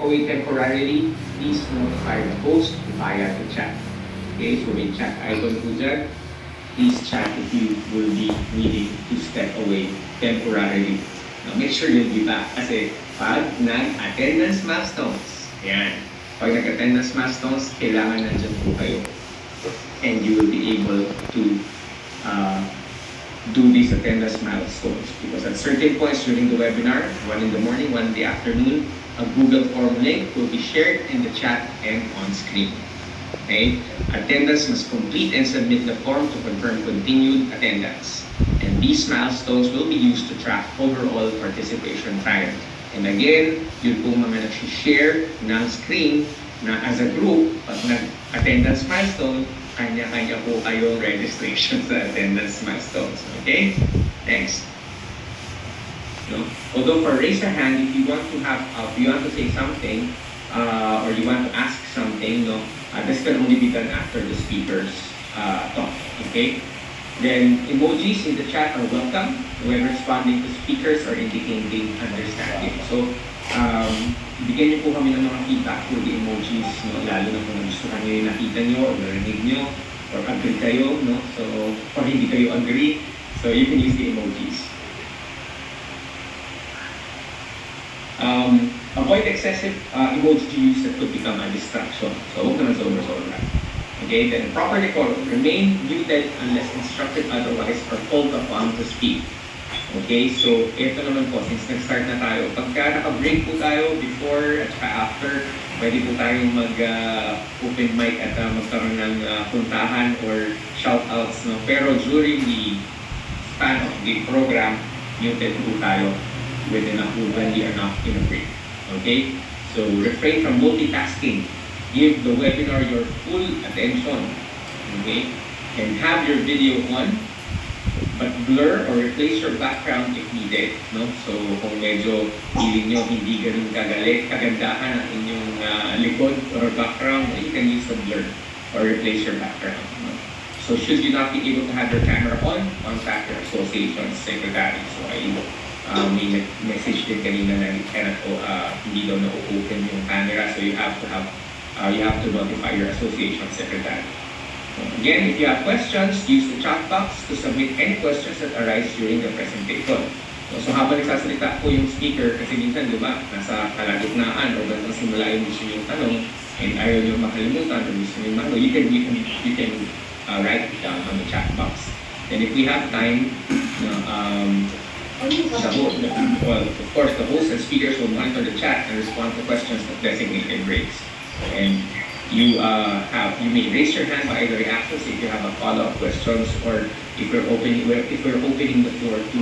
away temporarily, please notify the host via the chat. Okay, so may chat icon po dyan. Please chat if you will be needing to step away temporarily. Now, make sure you'll be back kasi pag nag-attendance milestones, yan. Pag nag-attendance milestones, kailangan nandyan po kayo. And you will be able to do these attendance milestones. Because at certain points during the webinar, one in the morning, one in the afternoon, a Google form link will be shared in the chat and on screen. Okay? Attendance must complete and submit the form to confirm continued attendance. And these milestones will be used to track overall participation time. And again, yun po mga nag-share ng screen na as a group, pag nag-attendance milestone, kanya-kanya po kayong registration sa attendance milestones. Okay? Thanks. No? Although for raise your hand, if you want to have, if you want to say something, or you want to ask something, no, this can only be done after the speakers talk. Okay? Then emojis in the chat are welcome when responding to speakers or indicating understanding. So, bigyan niyo po kami ng mga feedback for the emojis, no? Lalo na kung gusto nyo yung nakita nyo or narinig nyo or agree kayo, no? So, or hindi kayo agree, so you can use the emojis. Avoid excessive emoji use that could become a distraction. So, huwag naman sobra-sobra. Okay, then proper decorum. Remain muted unless instructed otherwise or called upon to speak. Okay, so ito naman po, since nag-start na tayo, pagka naka-break po tayo before at after, pwede po tayong mag-open mic at magkaroon ng puntahan or shoutouts. No? Pero during the span of the program, muted po tayo when we are not in a break. Okay, so refrain from multitasking. Give the webinar your full attention, okay? And have your video on, but blur or replace your background if needed, no? So kung medyo feeling nyo hindi ganun kagandahan ang inyong likod or background, you can use the blur or replace your background. No? So should you not be able to have your camera on, contact your association secretary. So may message din kanina na hindi daw na-open yung camera, so you have to notify your association secretary. Again, if you have questions, use the chat box to submit any questions that arise during the presentation. So habang nagsasalita po yung speaker, kasi minsan, di ba, nasa kalagitnaan o bandang simula yung gusto yung tanong, and ayaw nyo makalimutan o gusto nyo manong, you can write it down on the chat box. And if we have time, of course, the host and speakers will monitor the chat and respond to questions of designated breaks. And you may raise your hand by either reactions if you have a follow-up questions or if we're opening the floor to